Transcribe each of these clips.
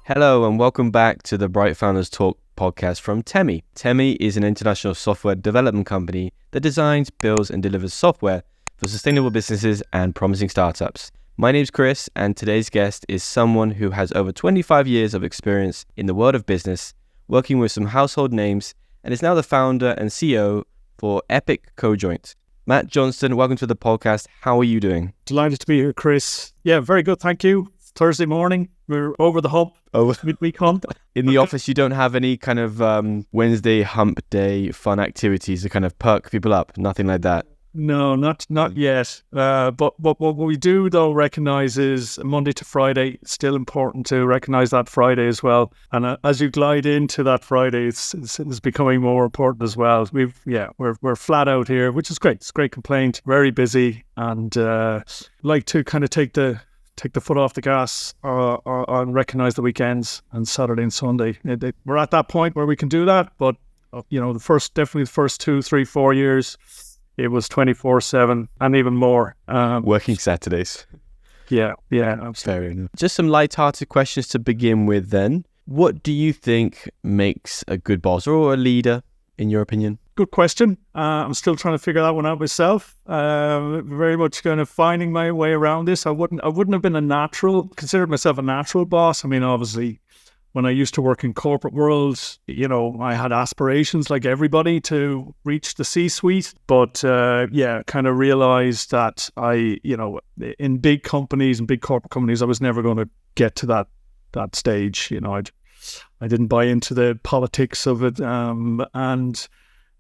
Hello and welcome back to the Bright Founders Talk podcast from Temi. Temi is an international software development company that designs, builds and delivers software for sustainable businesses and promising startups. My name's Chris and today's guest is someone who has over 25 years of experience in the world of business, working with some household names, and is now the founder and CEO for EPIC Conjoint. Matt Johnston, welcome to the podcast. How are you doing? Delighted to be here, Chris. Yeah, very good. Thank you. It's Thursday morning. We're over the hump. Midweek hump. In the office, you don't have any kind of Wednesday hump day fun activities to kind of perk people up? Nothing like that? No, not yet. But what we do, though, recognise is Monday to Friday. It's still important to recognise that Friday as well. And as you glide into that Friday, it's becoming more important as well. We're flat out here, which is great. It's a great complaint. Very busy, and like to kind of take the foot off the gas and recognise the weekends and Saturday and Sunday. We're at that point where we can do that, but the first 2, 3, 4 years, it was 24/7 and even more. Working Saturdays. Yeah, absolutely. Fair enough. Just some light-hearted questions to begin with then. What do you think makes a good boss or a leader, in your opinion? Good question. I'm still trying to figure that one out myself. Very much kind of finding my way around this. I wouldn't have been considered myself a natural boss. I mean, obviously, when I used to work in corporate world, I had aspirations like everybody to reach the C-suite. But kind of realized that in big companies and big corporate companies, I was never going to get to that stage. I didn't buy into the politics of it.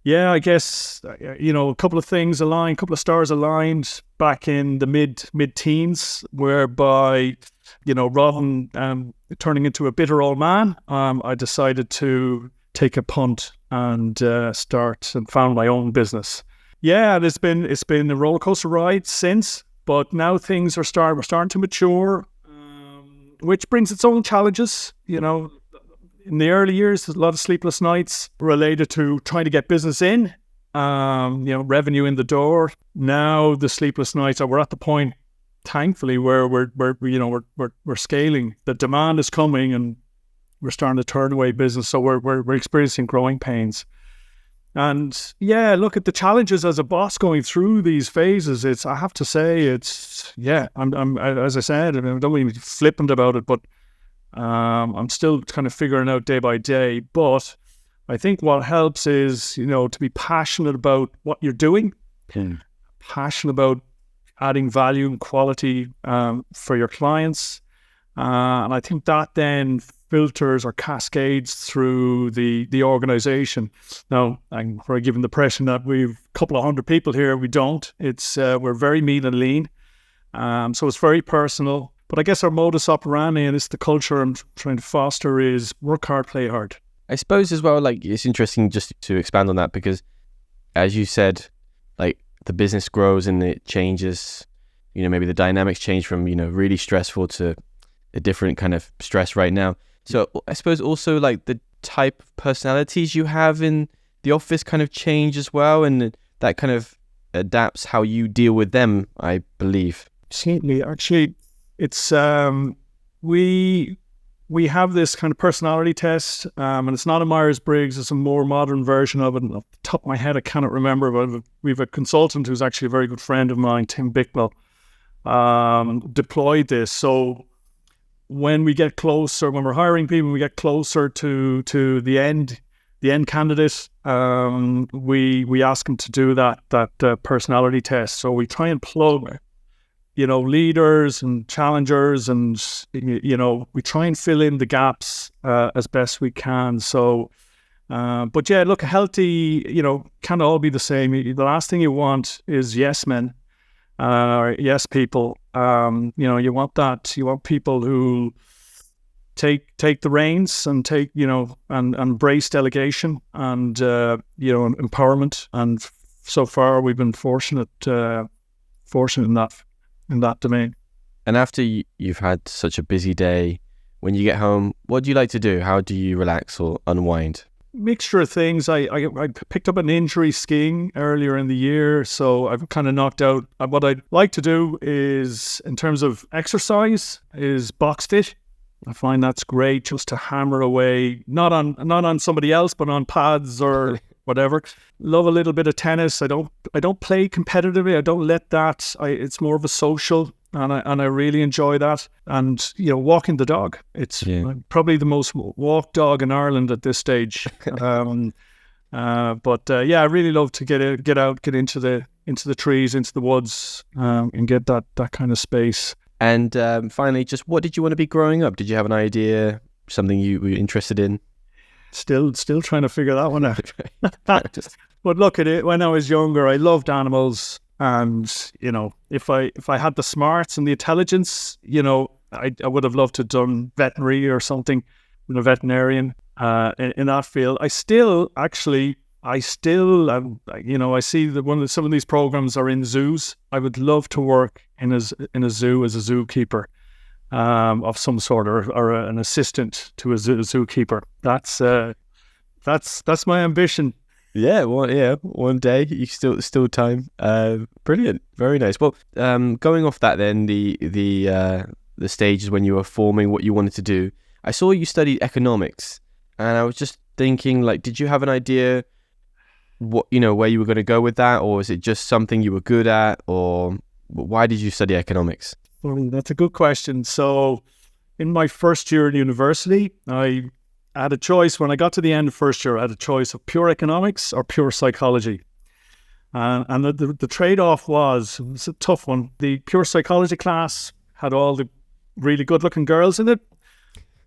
I guess, a couple of things aligned, a couple of stars aligned back in the mid-teens, whereby, rather than turning into a bitter old man, I decided to take a punt and start and found my own business. Yeah, and it's been a roller coaster ride since, but now things we're starting to mature, which brings its own challenges, In the early years, there's a lot of sleepless nights related to trying to get business in, revenue in the door. Now the sleepless nights we're at the point, thankfully, where we're scaling. The demand is coming, and we're starting to turn away business. So we're experiencing growing pains. And look at the challenges as a boss going through these phases. I have to say, I'm as I said, I don't mean to be flippant about it, but I'm still kind of figuring out day by day, but I think what helps is, to be passionate about what you're doing, passionate about adding value and quality for your clients. And I think that then filters or cascades through the organization. Now, we're given the impression that we've a couple of hundred people here. We don't. We're very mean and lean. So it's very personal. But I guess our modus operandi, and it's the culture I'm trying to foster, is work hard, play hard. I suppose as well, it's interesting just to expand on that because, as you said, the business grows and it changes. Maybe the dynamics change from really stressful to a different kind of stress right now. So I suppose also the type of personalities you have in the office kind of change as well, and that kind of adapts how you deal with them, I believe. Certainly, actually. It's we have this kind of personality test, and it's not a Myers-Briggs. It's a more modern version of it. And off the top of my head, I cannot remember, but we have a consultant who's actually a very good friend of mine, Tim Bicknell, deployed this. So when we get closer, when we're hiring people, we get closer to the end candidate, we ask them to do that personality test. So we try and plug leaders and challengers, and, we try and fill in the gaps as best we can. So, but look, healthy, can't all be the same. The last thing you want is yes men, or yes people. You want that. You want people who take the reins and and embrace delegation and, empowerment. And so far we've been fortunate in that domain. And after you've had such a busy day, when you get home, what do you like to do? How do you relax or unwind? Mixture of things. I picked up an injury skiing earlier in the year, so I've kind of knocked out. What I'd like to do is, in terms of exercise, is box fit. I find that's great, just to hammer away, not on somebody else, but on pads or whatever. Love a little bit of tennis. I don't play competitively. I don't let that. It's more of a social, and I really enjoy that. And walking the dog. It's probably the most walked dog in Ireland at this stage. But I really love to get out, get into the trees, into the woods, and get that kind of space. And finally, just what did you want to be growing up? Did you have an idea, something you were interested in? Still trying to figure that one out. But look at it. When I was younger, I loved animals, and if I had the smarts and the intelligence, I would have loved to have done veterinary or something, a veterinarian in that field. I still I see that some of these programs are in zoos. I would love to work in a zoo as a zookeeper of some sort, or an assistant to a zookeeper. That's my ambition. Yeah, one day. You still time. Brilliant, very nice. Well, going off that, then the stages when you were forming what you wanted to do. I saw you studied economics, and I was just thinking, like, did you have an idea what where you were going to go with that, or is it just something you were good at, or why did you study economics? Well, that's a good question. So in my first year in university, I had a choice. When I got to the end of first year, I had a choice of pure economics or pure psychology. And the trade-off was a tough one. The pure psychology class had all the really good-looking girls in it,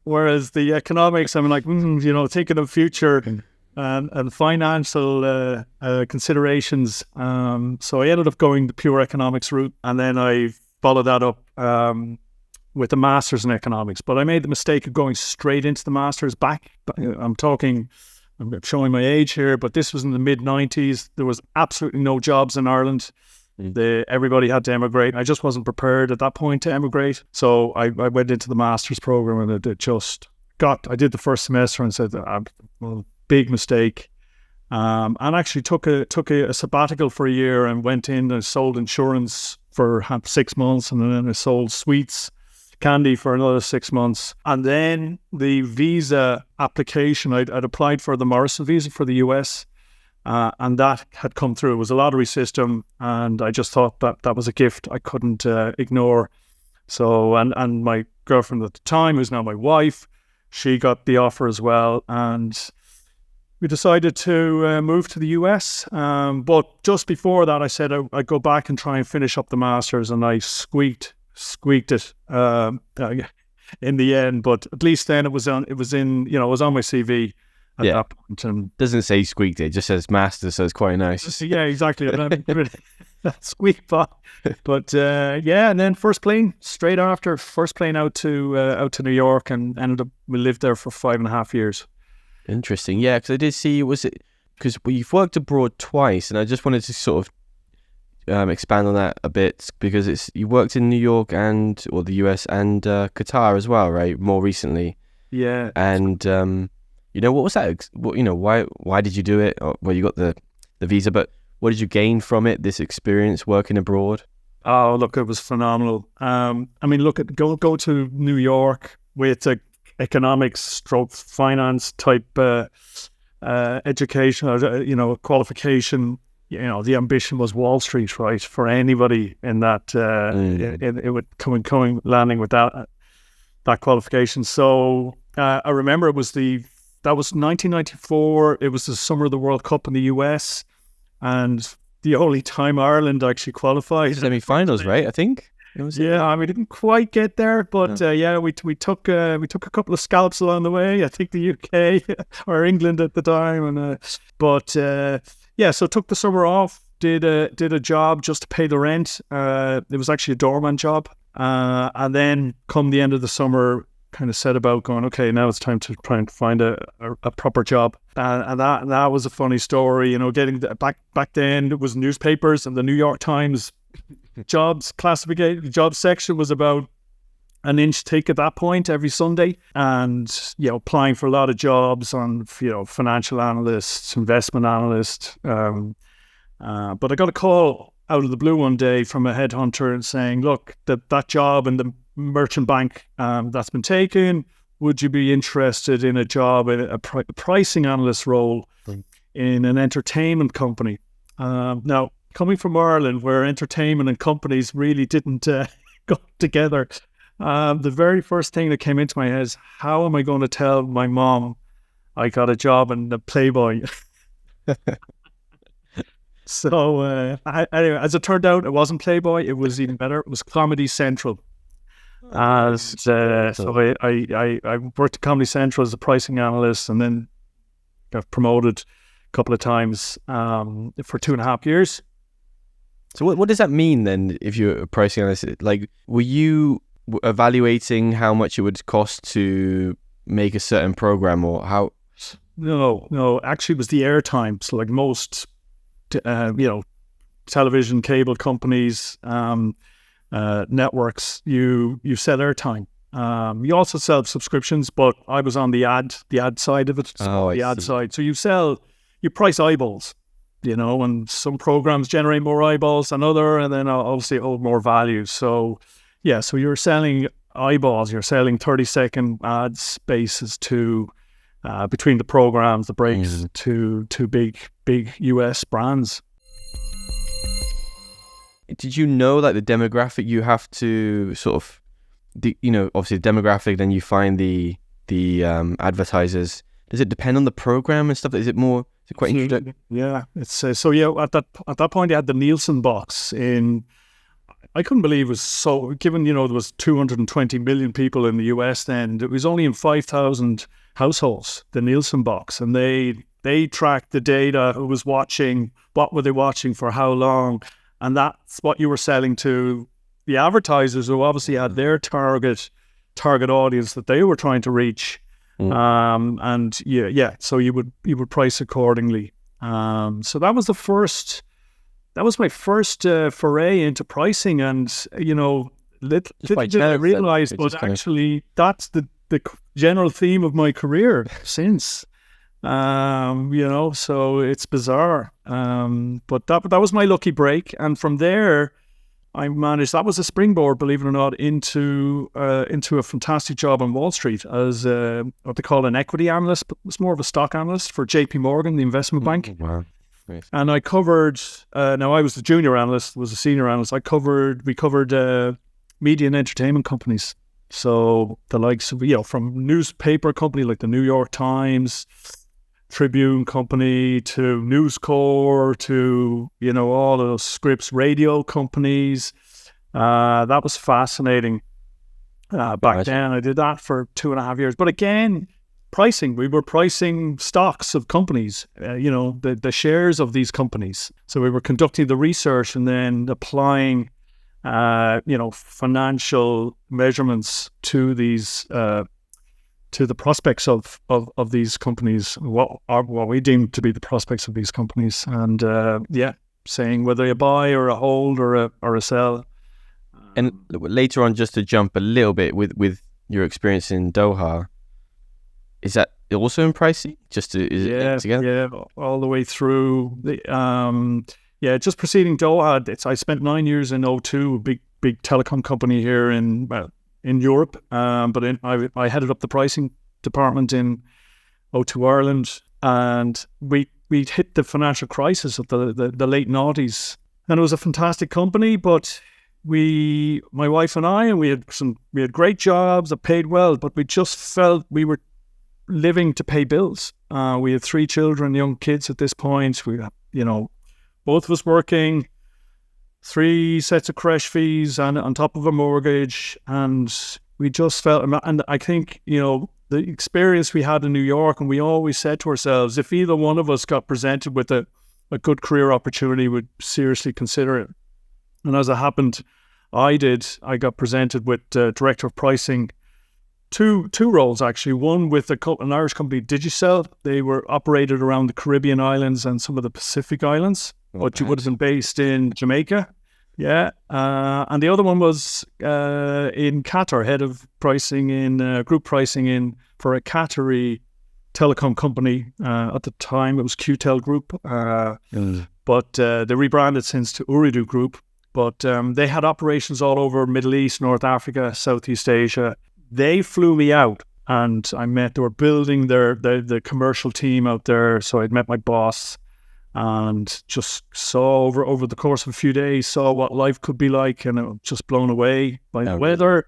whereas the economics, I'm like, thinking of future and financial considerations. So I ended up going the pure economics route, and then I followed that up with a master's in economics. But I made the mistake of going straight into the master's back. I'm showing my age here, but this was in the mid-90s. There was absolutely no jobs in Ireland. Everybody had to emigrate. I just wasn't prepared at that point to emigrate. So I went into the master's program, and I did the first semester and said, big mistake. And actually took a sabbatical for a year and went in and sold insurance for 6 months, and then I sold sweets, candy for another 6 months. And then the visa application, I'd applied for the Morrison visa for the US, and that had come through. It was a lottery system, and I just thought that was a gift I couldn't ignore. So, and my girlfriend at the time, who's now my wife, she got the offer as well, and we decided to move to the US. But just before that, I said I'd go back and try and finish up the master's, and I squeaked it in the end. But at least then it was on my CV at that point. And doesn't say squeaked it just says master, so it's quite nice. Yeah, exactly. Squeak by. But and then first plane out to New York, and we lived there for 5.5 years. Interesting. Yeah, because I did see, because you've worked abroad twice, and I just wanted to sort of expand on that a bit, because you worked in New York or the US and Qatar as well, right? More recently. Yeah. And what was that? Why did you do it? Well, you got the visa, but what did you gain from it? This experience working abroad? Oh, look, it was phenomenal. Go to New York with a economics / finance type education, qualification. The ambition was Wall Street, right? For anybody in that, it would landing with that qualification. So I remember that was 1994. It was the summer of the World Cup in the US, and the only time Ireland actually qualified. Semi-finals, right? I think. We didn't quite get there, but we took a couple of scalps along the way. I think the UK or England at the time, so took the summer off. Did a job just to pay the rent. It was actually a doorman job, and then come the end of the summer, kind of set about going, okay, now it's time to try and find a proper job. And that was a funny story, getting back then it was newspapers, and the New York Times jobs section was about an inch thick at that point every Sunday, and applying for a lot of jobs on financial analysts, investment analysts, but I got a call out of the blue one day from a headhunter and saying, look, that job in the merchant bank that's been taken. Would you be interested in a job in a pricing analyst role in an entertainment company? Now, coming from Ireland, where entertainment and companies really didn't go together, the very first thing that came into my head is, how am I going to tell my mom I got a job in the Playboy? So anyway, as it turned out, it wasn't Playboy. It was even better. It was Comedy Central. So I worked at Comedy Central as a pricing analyst, and then got promoted a couple of times for 2.5 years. So what does that mean then, if you're a pricing analyst? Like, were you evaluating how much it would cost to make a certain program, or how? No, actually it was the airtime. So like most, television, cable companies, networks, you sell airtime. You also sell subscriptions, but I was on the ad side of it. Ad side. So you price eyeballs, and some programs generate more eyeballs than other, and then obviously hold more value. So yeah, so you're selling eyeballs, you're selling 30-second ad spaces to between the programs, the breaks, to big US brands. Did you know like the demographic you have to sort of, obviously the demographic, then you find the advertisers. Does it depend on the program and stuff? Is it quite interesting? Yeah, it's at that point, they had the Nielsen box in. I couldn't believe it was so, given, there was 220 million people in the US then, it was only in 5,000 households, the Nielsen box. And they tracked the data, who was watching, what were they watching for how long. And that's what you were selling to the advertisers, who obviously had their target audience that they were trying to reach. So you would price accordingly. So that was my first foray into pricing, and little did I realize, but actually that's the general theme of my career since. So it's bizarre. But that was my lucky break, and from there, I managed. That was a springboard, believe it or not, into a fantastic job on Wall Street as what they call an equity analyst, but it was more of a stock analyst for JP Morgan, the investment bank. Wow. Nice. And I covered. Now I was the junior analyst, was a senior analyst. We covered media and entertainment companies. So the likes of from newspaper company like the New York Times, Tribune company, to News Corp, to all of those Scripps radio companies. That was fascinating. Back then, I did that for 2.5 years. But again, pricing. We were pricing stocks of companies, the shares of these companies. So we were conducting the research and then applying, financial measurements to these, to the prospects of these companies, what we deem to be the prospects of these companies, and saying whether you buy or a hold or a sell. And later on, just to jump a little bit with your experience in Doha. Is that also in pricing? Is it together? Yeah, all the way through. Just preceding Doha, I spent 9 years in O2, a big telecom company here in Europe. But I headed up the pricing department in O2 Ireland, and we hit the financial crisis of the late noughties, and it was a fantastic company. But my wife and I, we had great jobs that paid well, but we just felt we were living to pay bills. We had 3 children, young kids at this point. We, both of us working, 3 sets of creche fees and on top of a mortgage, and we just felt. And I think the experience we had in New York, and we always said to ourselves, if either one of us got presented with a good career opportunity, we'd seriously consider it. And as it happened, I did. I got presented with director of pricing. Two roles, actually. One with an Irish company, Digicel. They were operated around the Caribbean islands and some of the Pacific islands, but you would have been based in Jamaica. Yeah. And the other one was in Qatar, head of pricing group pricing for a Qatari telecom company. At the time, it was QTEL Group. But they rebranded since to Ooredoo Group. but they had operations all over Middle East, North Africa, Southeast Asia. They flew me out, and they were building the commercial team out there. So I'd met my boss and just saw over the course of a few days, saw what life could be like, and I was just blown away by the weather,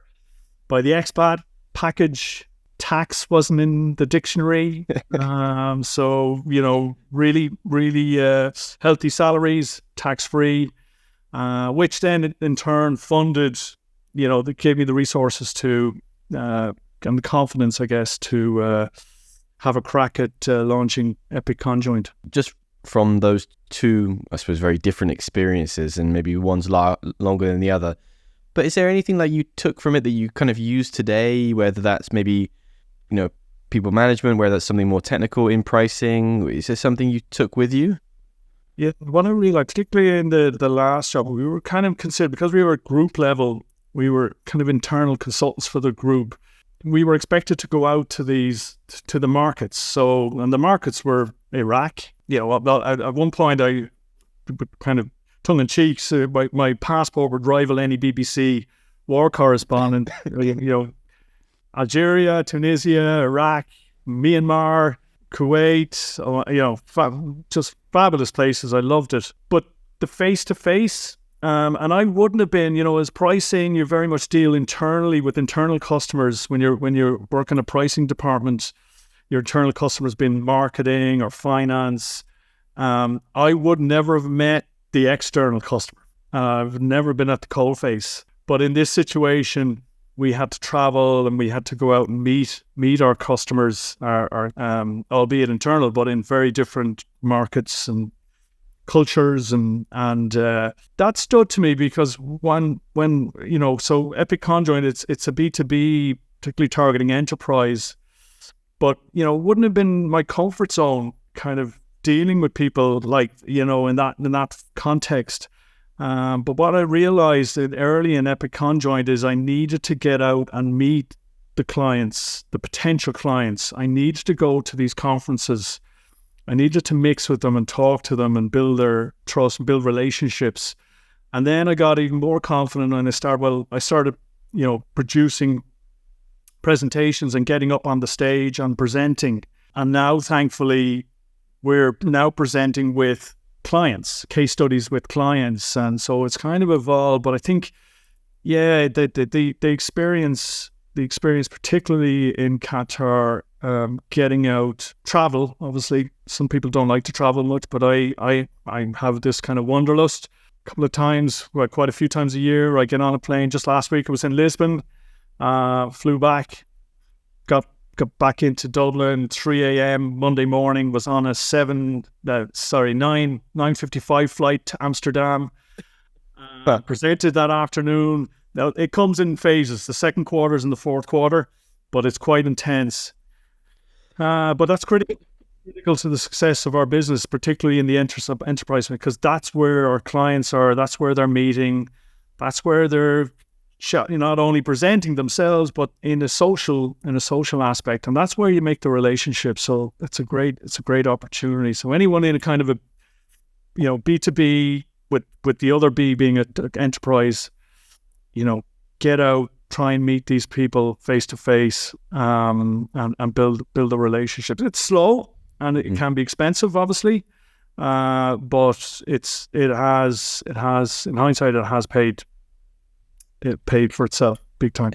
by the expat package. Tax wasn't in the dictionary. So, really, really healthy salaries, tax-free, which then in turn funded, that gave me the resources to, and the confidence, I guess, to have a crack at launching EPIC Conjoint. Just from those two, I suppose, very different experiences, and maybe one's longer than the other, but is there anything that you took from it that you kind of use today, whether that's maybe people management, whether that's something more technical in pricing? Is there something you took with you? Yeah, what I really like, particularly in the last job, we were kind of considered, because we were at group level, we were kind of internal consultants for the group. We were expected to go out to the markets. And the markets were Iraq. At one point, I kind of tongue in cheek, my passport would rival any BBC war correspondent. Algeria, Tunisia, Iraq, Myanmar, Kuwait, just fabulous places. I loved it. But the face-to-face, and I wouldn't have been, as pricing, you very much deal internally with internal customers. When you're working a pricing department, your internal customers being marketing or finance. I would never have met the external customer. I've never been at the coalface. But in this situation, we had to travel and we had to go out and meet our customers, albeit internal, but in very different markets and cultures, and that stood to me because when so EPIC Conjoint, it's a B2B, particularly targeting enterprise, but wouldn't have been my comfort zone kind of dealing with people like in that context. But what I realized early in EPIC Conjoint is I needed to get out and meet the clients, the potential clients. I needed to go to these conferences. I needed to mix with them and talk to them and build their trust and build relationships. And then I got even more confident, and I started producing presentations and getting up on the stage and presenting. And now, thankfully, we're now presenting with clients, case studies with clients, and so it's kind of evolved. But I think, the experience, particularly in Qatar, getting out, travel. Obviously, some people don't like to travel much, but I have this kind of wanderlust. A couple of times, quite a few times a year, I get on a plane. Just last week, I was in Lisbon, flew back, got back into Dublin, 3 a.m. Monday morning, was on a 9:55 flight to Amsterdam. Presented that afternoon. Now, it comes in phases. The second quarter is in the fourth quarter, but it's quite intense. But that's critical to the success of our business, particularly in the interest of enterprise, because that's where our clients are, that's where they're meeting, that's where they're not only presenting themselves, but in a social aspect, and that's where you make the relationship. So it's a great opportunity. So anyone in a kind of a B2B with the other B being an enterprise, get out, try and meet these people face to face, and build a relationship. It's slow and it can be expensive, obviously, but it has in hindsight it has paid for itself big time.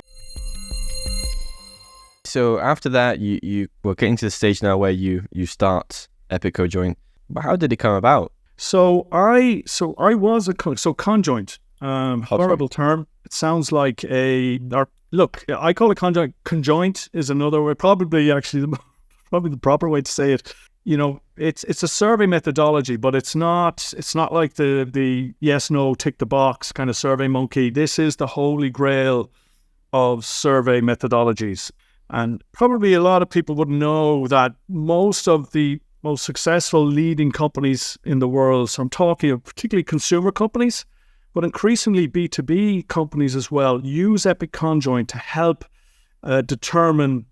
So after that, you were getting to the stage now where you start EPIC Conjoint. But how did it come about? So I was conjoint. Horrible term. It sounds like I call it conjoint. Conjoint is another way, probably the proper way to say it. It's a survey methodology, but it's not like the yes, no, tick the box kind of survey monkey. This is the holy grail of survey methodologies. And probably a lot of people would know that most of the most successful leading companies in the world, so I'm talking of particularly consumer companies, but increasingly B2B companies as well, use EPIC Conjoint to help determine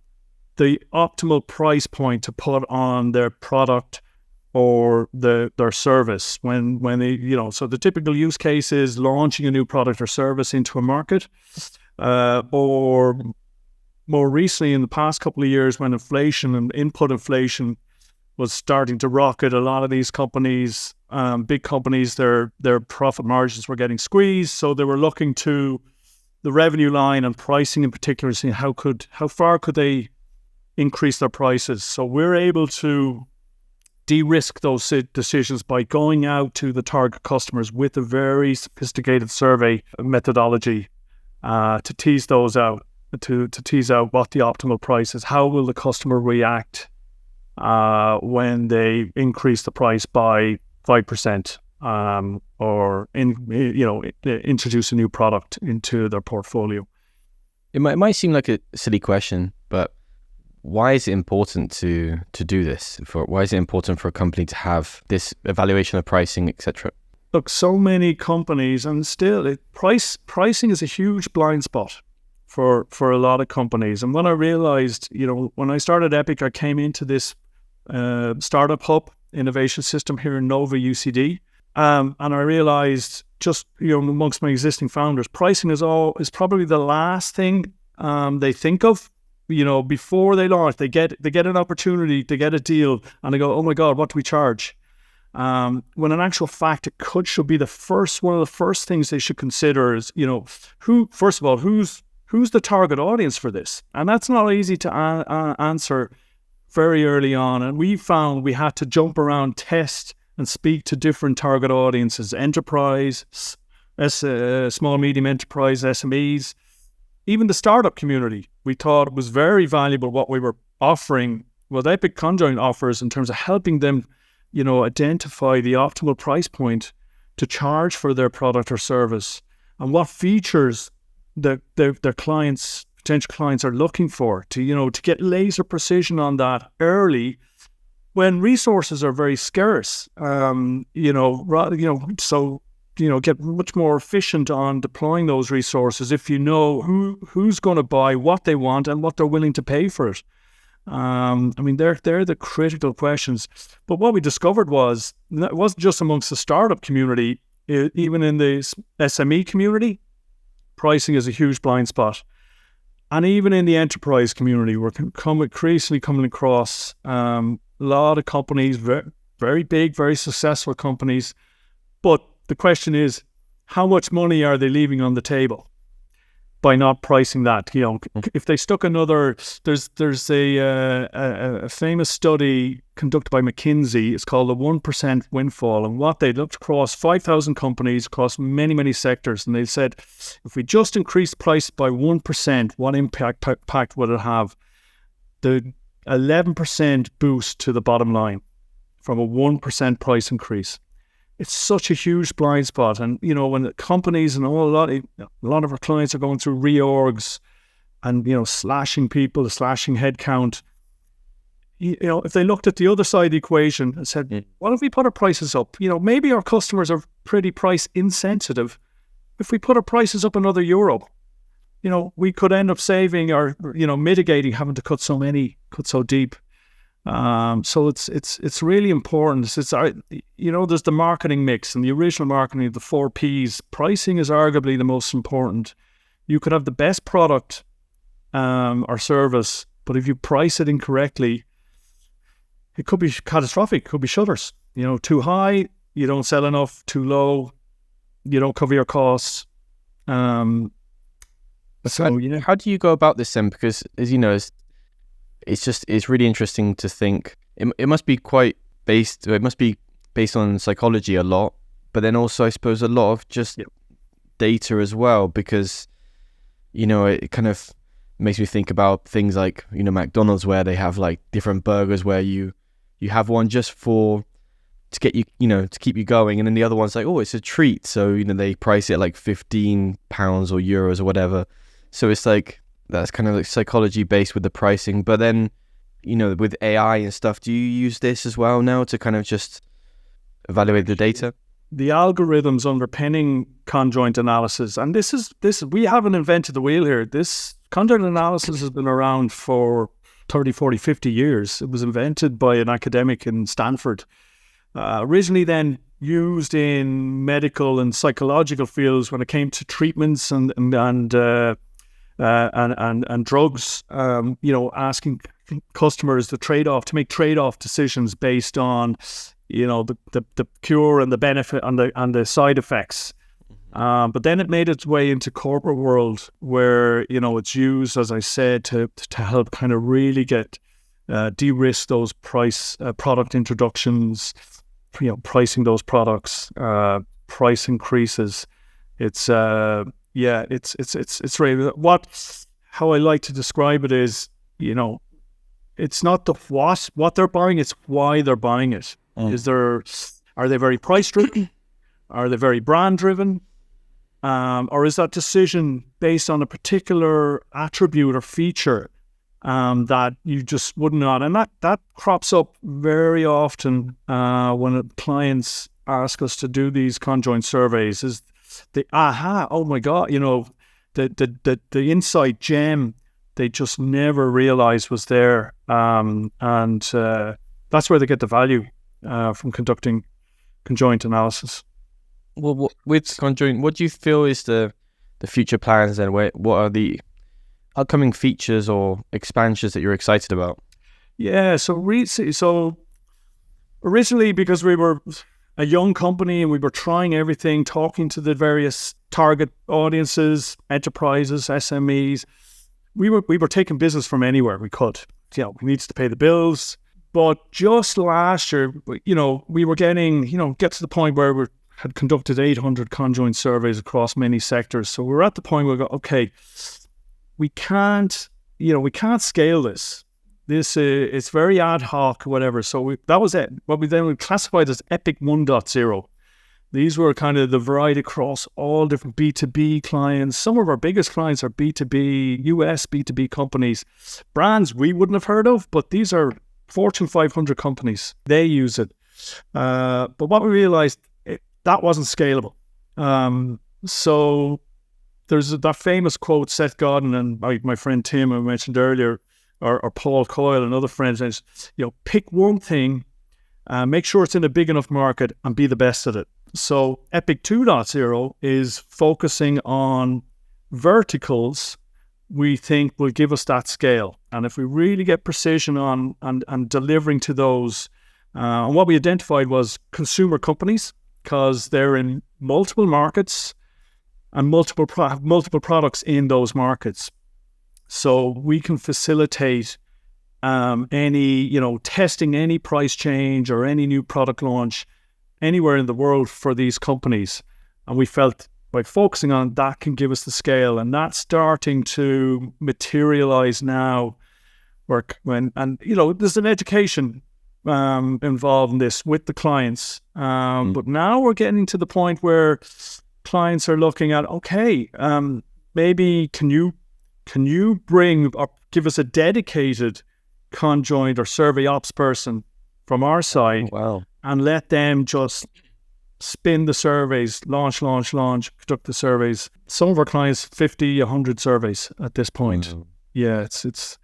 the optimal price point to put on their product or their service when they, so the typical use case is launching a new product or service into a market, or more recently in the past couple of years when inflation and input inflation was starting to rocket, a lot of these companies, big companies, their profit margins were getting squeezed, so they were looking to the revenue line and pricing in particular, seeing how far could they increase their prices. So we're able to de-risk those decisions by going out to the target customers with a very sophisticated survey methodology to tease those out, to tease out what the optimal price is. How will the customer react when they increase the price by 5%, or introduce a new product into their portfolio? It might seem like a silly question, but why is it important to do this? Why is it important for a company to have this evaluation of pricing, etc.? Look, so many companies, and still, pricing is a huge blind spot for a lot of companies. And when I realized, when I started EPIC, I came into this startup hub innovation system here in Nova UCD, and I realized just amongst my existing founders, pricing is probably the last thing they think of. Before they launch, they get an opportunity to get a deal, and they go, "Oh my God, what do we charge?" When in actual fact, should be one of the first things they should consider is, who's the target audience for this? And that's not easy to answer very early on. And we found we had to jump around, test, and speak to different target audiences: enterprise, small, medium enterprise, SMEs, even the startup community. We thought it was very valuable what we were offering, what EPIC Conjoint offers in terms of helping them, identify the optimal price point to charge for their product or service, and what features their potential clients are looking for to get laser precision on that early when resources are very scarce. Get much more efficient on deploying those resources if you know who's going to buy what they want and what they're willing to pay for it. They're the critical questions. But what we discovered was that it wasn't just amongst the startup community, even in the SME community, pricing is a huge blind spot. And even in the enterprise community, we're increasingly coming across a lot of companies, very, very big, very successful companies. But the question is, how much money are they leaving on the table by not pricing that? If they stuck another, there's a famous study conducted by McKinsey. It's called the 1% windfall, and what they looked across 5,000 companies across many, many sectors, and they said, if we just increase price by 1%, what impact would it have? The 11% boost to the bottom line from a 1% price increase. It's such a huge blind spot. And, when the companies and a lot of our clients are going through reorgs and, slashing people, slashing headcount, if they looked at the other side of the equation and said, what if we put our prices up? Maybe our customers are pretty price insensitive. If we put our prices up another euro, we could end up saving or, mitigating having to cut so deep. So it's really important. There's the marketing mix and the original marketing of the 4 Ps. Pricing is arguably the most important. You could have the best product or service, but if you price it incorrectly, it could be catastrophic. It could be shutters. Too high, you don't sell enough. Too low, you don't cover your costs. How do you go about this then? Because as you know, it's really interesting to think. It must be based on psychology a lot, but then also I suppose a lot of just data as well, because it kind of makes me think about things like McDonald's, where they have like different burgers where you have one just to get you to keep you going, and then the other one's like, oh, it's a treat, so they price it like £15 or euros or whatever. So it's like that's kind of like psychology based with the pricing. But then, with AI and stuff, do you use this as well now to kind of just evaluate the data? The algorithms underpinning conjoint analysis, and this we haven't invented the wheel here. This conjoint analysis has been around for 30, 40, 50 years. It was invented by an academic in Stanford. originally then used in medical and psychological fields when it came to treatments and drugs. Asking customers to make trade-off decisions based on, the cure and the benefit and the side effects. But then it made its way into corporate world where, it's used, as I said, to help kind of really get de-risk those product introductions, pricing those products, price increases. It's really how I like to describe it is, it's not the what they're buying, it's why they're buying it. Are they very price driven? Are they very brand driven? Or is that decision based on a particular attribute or feature that you just would not? And that crops up very often when clients ask us to do these conjoint surveys. Is the oh my God, the insight gem they just never realized was there, and that's where they get the value from conducting conjoint analysis. Well, with conjoint, what do you feel is the future plans and what are the upcoming features or expansions that you're excited about? Yeah, so originally, because we were a young company and we were trying everything, talking to the various target audiences, enterprises, SMEs, we were taking business from anywhere we could. We needed to pay the bills. But just last year, we were getting, get to the point where we had conducted 800 conjoint surveys across many sectors. So we're at the point where we go, okay, we can't scale this. This it's very ad hoc, whatever. So that was it. What we then classified as EPIC 1.0. These were kind of the variety across all different B2B clients. Some of our biggest clients are B2B, US B2B companies, brands we wouldn't have heard of, but these are Fortune 500 companies. They use it. But what we realized, that wasn't scalable. So there's that famous quote, Seth Godin and my friend Tim I mentioned earlier, or Paul Coyle and other friends, is, pick one thing, make sure it's in a big enough market and be the best at it. So EPIC 2.0 is focusing on verticals we think will give us that scale. And if we really get precision on and delivering to those, and what we identified was consumer companies, because they're in multiple markets and multiple products in those markets. So we can facilitate any, testing any price change or any new product launch anywhere in the world for these companies. And we felt by focusing on that can give us the scale, and that's starting to materialize now. There's an education involved in this with the clients. But now we're getting to the point where clients are looking at, okay, maybe can you bring or give us a dedicated conjoint or survey ops person from our side? Wow. And let them just spin the surveys, launch, conduct the surveys. Some of our clients, 50, 100 surveys at this point. Mm-hmm. Yeah, it's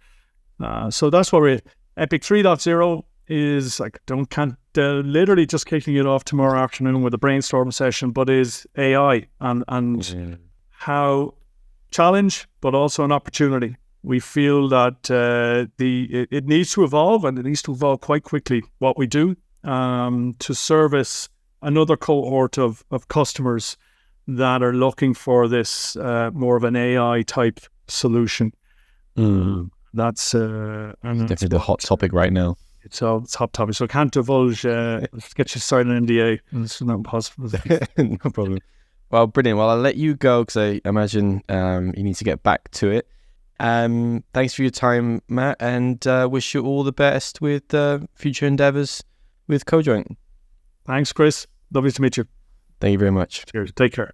so that's what we're EPIC 3.0 is literally just kicking it off tomorrow afternoon with a brainstorm session, but is AI and how challenge, but also an opportunity. We feel that it needs to evolve, and it needs to evolve quite quickly, what we do, to service another cohort of customers that are looking for this more of an AI type solution. That's definitely the hot topic right now. It's a hot topic, so I can't divulge. Let's get you signed an NDA. It's not possible. No problem. Well, brilliant. Well, I'll let you go because I imagine you need to get back to it. Thanks for your time, Matt, and wish you all the best with future endeavours with Conjoint. Thanks, Chris. Lovely to meet you. Thank you very much. Cheers. Take care.